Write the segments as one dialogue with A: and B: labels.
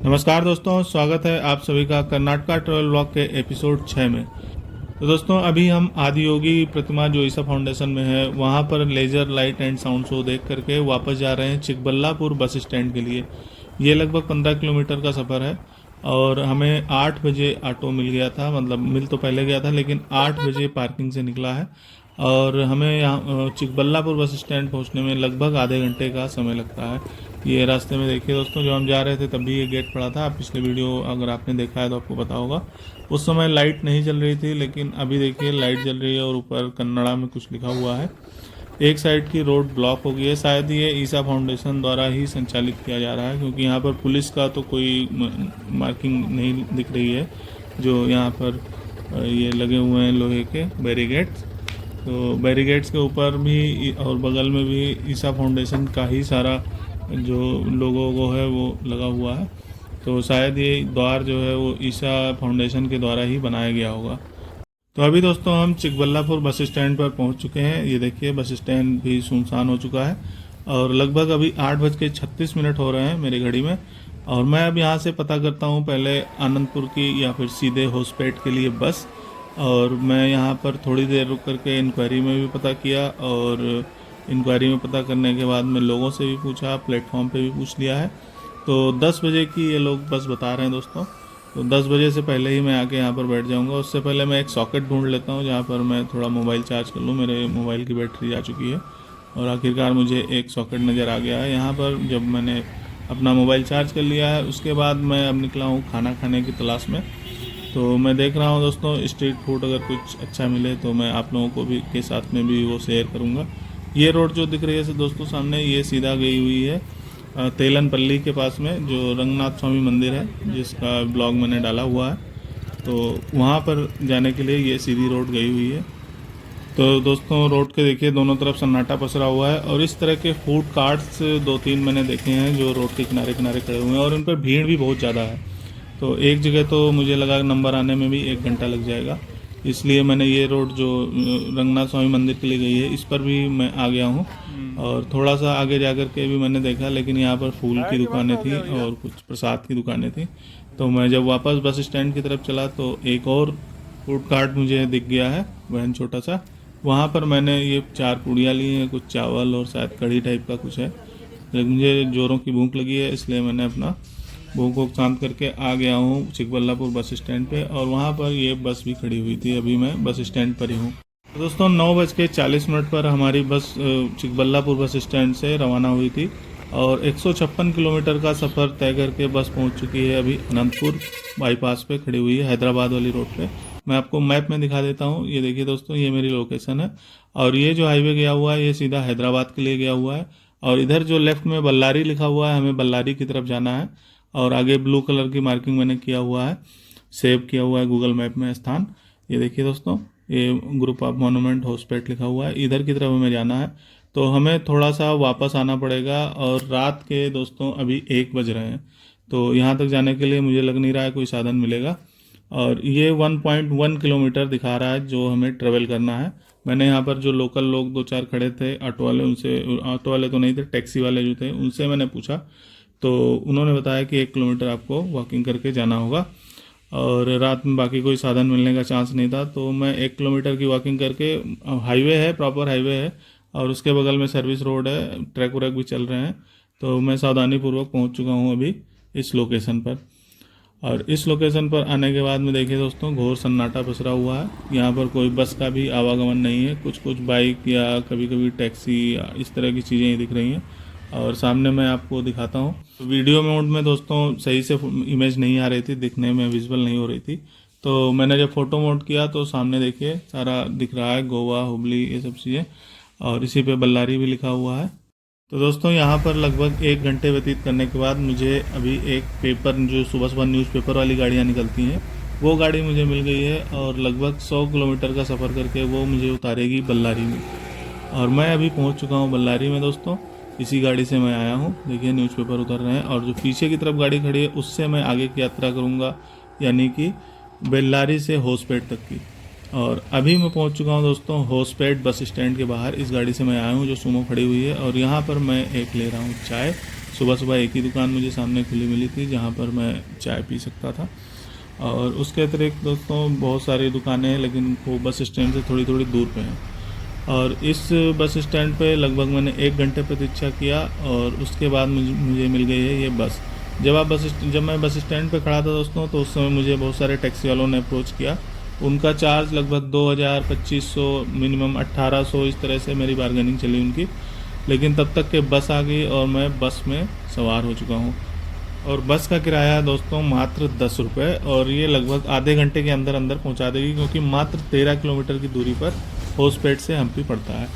A: नमस्कार दोस्तों, स्वागत है आप सभी का कर्नाटका ट्रैवल ब्लॉग के एपिसोड 6 में। तो दोस्तों अभी हम आदियोगी प्रतिमा जो ईसा फाउंडेशन में है वहाँ पर laser light and sound show देख करके वापस जा रहे हैं चिकबल्लापुर बस स्टैंड के लिए। ये लगभग 15 किलोमीटर का सफ़र है और हमें 8 बजे ऑटो मिल गया था, मतलब मिल तो पहले गया था लेकिन 8 बजे पार्किंग से निकला है और हमें यहाँ चिकबल्लापुर बस स्टैंड पहुँचने में लगभग आधे घंटे का समय लगता है। ये रास्ते में देखिए दोस्तों, जो हम जा रहे थे तब भी ये गेट पड़ा था। आप पिछले वीडियो अगर आपने देखा है तो आपको पता होगा, उस समय लाइट नहीं चल रही थी, लेकिन अभी देखिए लाइट जल रही है और ऊपर कन्नड़ा में कुछ लिखा हुआ है। एक साइड की रोड ब्लॉक हो गई है, शायद ये ईसा फाउंडेशन द्वारा ही संचालित किया जा रहा है क्योंकि यहाँ पर पुलिस का तो कोई मार्किंग नहीं दिख रही है। जो यहाँ पर ये लगे हुए हैं लोहे के बैरिगेड्स, तो बैरिगेड्स के ऊपर भी और बगल में भी ईसा फाउंडेशन का ही सारा जो लोगों को है वो लगा हुआ है। तो शायद ये द्वार जो है वो ईसा फाउंडेशन के द्वारा ही बनाया गया होगा। तो अभी दोस्तों हम चिकबल्लापुर बस स्टैंड पर पहुंच चुके हैं। ये देखिए बस स्टैंड भी सुनसान हो चुका है और लगभग अभी 8:36 हो रहे हैं मेरी घड़ी में। और मैं अब यहाँ से पता करता हूँ पहले आनंदपुर की या फिर सीधे होसपेट के लिए बस। और मैं यहाँ पर थोड़ी देर रुक करके इंक्वायरी में भी पता किया और इंक्वायरी में पता करने के बाद मैं लोगों से भी पूछा, प्लेटफॉर्म पे भी पूछ लिया है। तो 10 बजे की ये लोग बस बता रहे हैं दोस्तों। तो 10 बजे से पहले ही मैं आके यहाँ पर बैठ जाऊँगा। उससे पहले मैं एक सॉकेट ढूंढ लेता हूँ जहाँ पर मैं थोड़ा मोबाइल चार्ज कर लूँ। मेरे मोबाइल की बैटरी जा चुकी है और आखिरकार मुझे एक सॉकेट नज़र आ गया है यहाँ पर। जब मैंने अपना मोबाइल चार्ज कर लिया है उसके बाद मैं अब निकला हूँ खाना खाने की तलाश में। तो मैं देख रहा हूँ दोस्तों स्ट्रीट फूड अगर कुछ अच्छा मिले तो मैं आप लोगों को भी के साथ में भी वो शेयर करूँगा। ये रोड जो दिख रही है दोस्तों सामने, ये सीधा गई हुई है तेलनपल्ली के पास में जो रंगनाथ स्वामी मंदिर है जिसका ब्लॉग मैंने डाला हुआ है। तो वहाँ पर जाने के लिए ये सीधी रोड गई हुई है। तो दोस्तों रोड के देखिए दोनों तरफ सन्नाटा पसरा हुआ है और इस तरह के फूड कार्ट्स 2-3 मैंने देखे हैं जो रोड के किनारे किनारे खड़े हुए हैं और उन पर भीड़ भी बहुत ज़्यादा है। तो एक जगह तो मुझे लगा नंबर आने में भी 1 घंटा लग जाएगा, इसलिए मैंने ये रोड जो रंगनाथ स्वामी मंदिर के लिए गई है इस पर भी मैं आ गया हूँ। और थोड़ा सा आगे जा कर के भी मैंने देखा, लेकिन यहाँ पर फूल की दुकानें थी और कुछ प्रसाद की दुकानें थी। तो मैं जब वापस बस स्टैंड की तरफ चला तो एक और फूड कार्ट मुझे दिख गया है, वहन छोटा सा। वहाँ पर मैंने ये 4 पूड़ियाँ ली हैं, कुछ चावल और शायद कढ़ी टाइप का कुछ है। लेकिन मुझे जोरों की भूख लगी है इसलिए मैंने अपना भूख को शांत करके आ गया हूँ चिकबल्लापुर बस स्टैंड पे। और वहाँ पर ये बस भी खड़ी हुई थी, अभी मैं बस स्टैंड पर ही हूँ। तो दोस्तों 9:40 पर हमारी बस चिकबल्लापुर बस स्टैंड से रवाना हुई थी और 156 किलोमीटर का सफ़र तय करके बस पहुँच चुकी है अभी अनंतपुर बाईपास पे खड़ी हुई है, हैदराबाद वाली रोड पे। मैं आपको मैप में दिखा देता हूँ। ये देखिए दोस्तों, ये मेरी लोकेशन है और ये जो हाईवे गया हुआ है ये सीधा हैदराबाद के लिए गया हुआ है। और इधर जो लेफ्ट में बल्लारी लिखा हुआ है, हमें बल्लारी की तरफ जाना है। और आगे ब्लू कलर की मार्किंग मैंने किया हुआ है, सेव किया हुआ है गूगल मैप में स्थान। ये देखिए दोस्तों, ये ग्रुप ऑफ मोनूमेंट होसपेट लिखा हुआ है, इधर की तरफ हमें जाना है। तो हमें थोड़ा सा वापस आना पड़ेगा और रात के दोस्तों अभी 1 बज रहे हैं। तो यहाँ तक जाने के लिए मुझे लग नहीं रहा है कोई साधन मिलेगा। और ये 1.1 किलोमीटर दिखा रहा है जो हमें ट्रेवल करना है। मैंने यहाँ पर जो लोकल लोग 2-4 खड़े थे ऑटो वाले, उनसे, ऑटो वाले तो नहीं थे, टैक्सी वाले जो थे उनसे मैंने पूछा तो उन्होंने बताया कि 1 किलोमीटर आपको वॉकिंग करके जाना होगा और रात में बाकी कोई साधन मिलने का चांस नहीं था। तो मैं 1 किलोमीटर की वॉकिंग करके, हाईवे है, प्रॉपर हाईवे है और उसके बगल में सर्विस रोड है, ट्रैक व्रैक भी चल रहे हैं। तो मैं सावधानीपूर्वक पहुंच चुका हूं अभी इस लोकेशन पर। और इस लोकेशन पर आने के बाद में देखिए दोस्तों घोर सन्नाटा पसरा हुआ है। यहाँ पर कोई बस का भी आवागमन नहीं है, कुछ कुछ बाइक या कभी कभी टैक्सी या इस तरह की चीज़ें ही दिख रही हैं। और सामने मैं आपको दिखाता हूँ, वीडियो मोड में दोस्तों सही से इमेज नहीं आ रही थी, दिखने में विजुअल नहीं हो रही थी। तो मैंने जब फोटो मोड किया तो सामने देखिए सारा दिख रहा है, गोवा, हुबली, ये सब चीज़ें, और इसी पे बल्लारी भी लिखा हुआ है। तो दोस्तों यहाँ पर लगभग 1 घंटे व्यतीत करने के बाद मुझे अभी एक पेपर, जो सुबह सुबह न्यूज़पेपर वाली गाड़ियाँ निकलती हैं, वो गाड़ी मुझे मिल गई है और लगभग 100 किलोमीटर का सफ़र करके वो मुझे उतारेगी बल्लारी में। और मैं अभी पहुँच चुका हूँ बल्लारी में दोस्तों। इसी गाड़ी से मैं आया हूँ, देखिए न्यूज़पेपर उतर रहे हैं और जो पीछे की तरफ गाड़ी खड़ी है उससे मैं आगे की यात्रा करूँगा, यानी कि बेल्लारी से होसपेट तक की। और अभी मैं पहुंच चुका हूं दोस्तों होसपेट बस स्टैंड के बाहर। इस गाड़ी से मैं आया हूं जो सुमो खड़ी हुई है और यहां पर मैं एक ले रहा हूं चाय। सुबह सुबह एक ही दुकान मुझे सामने खुली मिली थी जहाँ पर मैं चाय पी सकता था। और उसके अतिरिक्त दोस्तों बहुत सारी दुकानें हैं, लेकिन वो बस स्टैंड से थोड़ी थोड़ी दूर पे हैं। और इस बस स्टैंड पे लगभग मैंने 1 घंटे प्रतीक्षा किया और उसके बाद मुझे मिल गई है ये बस। जब मैं बस स्टैंड पे खड़ा था दोस्तों, तो उस समय मुझे बहुत सारे टैक्सी वालों ने अप्रोच किया। उनका चार्ज लगभग 2000, 2500, मिनिमम 1800, इस तरह से मेरी बार्गेनिंग चली उनकी। लेकिन तब तक के बस आ गई और मैं बस में सवार हो चुका हूँ। और बस का किराया दोस्तों मात्र 10 रुपये, और ये लगभग आधे घंटे के अंदर अंदर पहुँचा देगी, क्योंकि मात्र 13 किलोमीटर की दूरी पर होसपेट से हम्पी पड़ता है।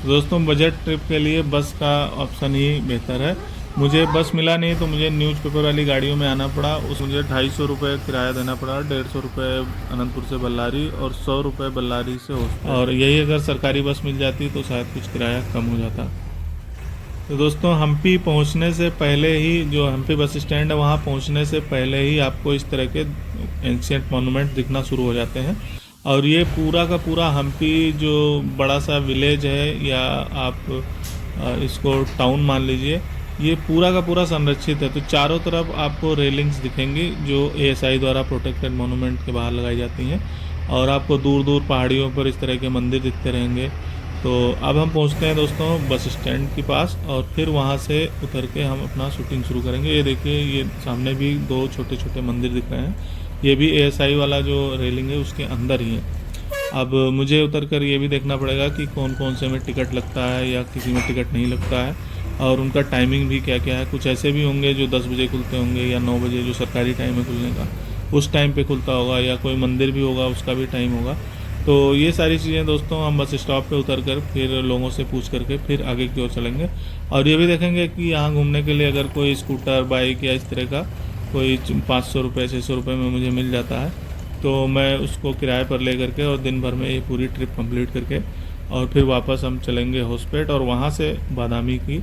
A: तो दोस्तों बजट ट्रिप के लिए बस का ऑप्शन ही बेहतर है। मुझे बस मिला नहीं तो मुझे न्यूज़पेपर वाली गाड़ियों में आना पड़ा। उस मुझे 250 रुपये किराया देना पड़ा, 150 रुपये अनंतपुर से बल्लारी और 100 रुपये बल्लारी से होसपेट। और यही अगर सरकारी बस मिल जाती तो शायद कुछ किराया कम हो जाता। तो दोस्तों हम्पी पहुंचने से पहले ही, जो हम्पी बस स्टैंड है वहां पहुंचने से पहले ही आपको इस तरह के एंशिएंट मॉन्यूमेंट दिखना शुरू हो जाते हैं। और ये पूरा का पूरा हम्पी जो बड़ा सा विलेज है, या आप इसको टाउन मान लीजिए, ये पूरा का पूरा संरक्षित है। तो चारों तरफ आपको रेलिंग्स दिखेंगी जो ASI द्वारा प्रोटेक्टेड मॉन्यूमेंट के बाहर लगाई जाती हैं। और आपको दूर दूर पहाड़ियों पर इस तरह के मंदिर दिखते रहेंगे। तो अब हम पहुंचते हैं दोस्तों बस स्टैंड के पास, और फिर वहां से उतर के हम अपना शूटिंग शुरू करेंगे। ये देखिए, ये सामने भी 2 छोटे छोटे मंदिर दिख रहे हैं, ये भी ASI वाला जो रेलिंग है उसके अंदर ही है। अब मुझे उतर कर ये भी देखना पड़ेगा कि कौन कौन से में टिकट लगता है या किसी में टिकट नहीं लगता है, और उनका टाइमिंग भी क्या क्या है। कुछ ऐसे भी होंगे जो 10 बजे खुलते होंगे, या 9 बजे जो सरकारी टाइम है खुलने का, उस टाइम पे खुलता होगा, या कोई मंदिर भी होगा उसका भी टाइम होगा। तो ये सारी चीज़ें दोस्तों हम बस स्टॉप पे उतर कर फिर लोगों से पूछ करके फिर आगे की ओर चलेंगे। और ये भी देखेंगे कि यहाँ घूमने के लिए अगर कोई स्कूटर, बाइक या इस तरह का कोई 500 रुपये, 600 रुपये में मुझे मिल जाता है, तो मैं उसको किराए पर ले करके और दिन भर में ये पूरी ट्रिप कंप्लीट करके और फिर वापस हम चलेंगे होसपेट, और वहाँ से बादामी की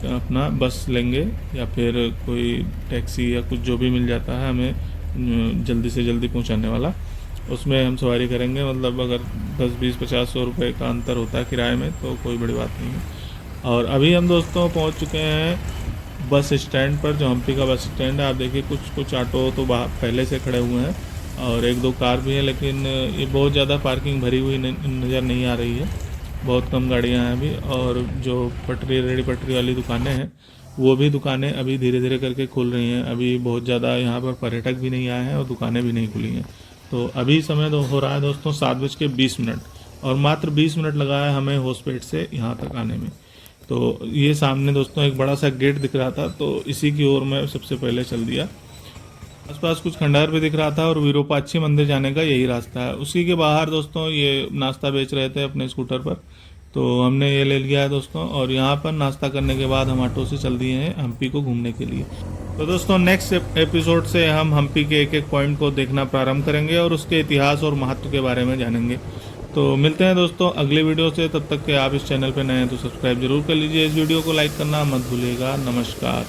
A: अपना बस लेंगे, या फिर कोई टैक्सी या कुछ जो भी मिल जाता है हमें जल्दी से जल्दी पहुँचाने वाला, उसमें हम सवारी करेंगे। मतलब अगर 10, 20, 50, 100 रुपये का अंतर होता है किराए में तो कोई बड़ी बात नहीं है। और अभी हम दोस्तों पहुंच चुके हैं बस स्टैंड पर, जो हम्पी का बस स्टैंड है। आप देखिए कुछ ऑटो तो बाहर पहले से खड़े हुए हैं, और 1-2 कार भी हैं, लेकिन ये बहुत ज़्यादा पार्किंग भरी हुई नज़र नहीं आ रही है। बहुत कम गाड़ियाँ हैं अभी। और जो रेडी पटरी वाली दुकानें हैं, वो भी दुकानें अभी धीरे धीरे करके खुल रही हैं। अभी बहुत ज़्यादा यहाँ पर पर्यटक भी नहीं आए हैं और दुकानें भी नहीं खुली हैं। तो अभी समय हो रहा है दोस्तों 7:20, और मात्र 20 मिनट लगा है हमें होसपेट से यहाँ तक आने में। तो ये सामने दोस्तों एक बड़ा सा गेट दिख रहा था, तो इसी की ओर मैं सबसे पहले चल दिया। आसपास कुछ खंडहर भी दिख रहा था, और विरूपाक्षी मंदिर जाने का यही रास्ता है। उसी के बाहर दोस्तों ये नाश्ता बेच रहे थे अपने स्कूटर पर, तो हमने ये ले लिया है दोस्तों। और यहाँ पर नाश्ता करने के बाद हम ऑटो से चल दिए हैं हम्पी को घूमने के लिए। तो दोस्तों नेक्स्ट एपिसोड से हम हम्पी के एक एक पॉइंट को देखना प्रारंभ करेंगे और उसके इतिहास और महत्व के बारे में जानेंगे। तो मिलते हैं दोस्तों अगले वीडियो से। तब तक के आप इस चैनल पर नए हैं तो सब्सक्राइब जरूर कर लीजिए। इस वीडियो को लाइक करना मत भूलिएगा। नमस्कार।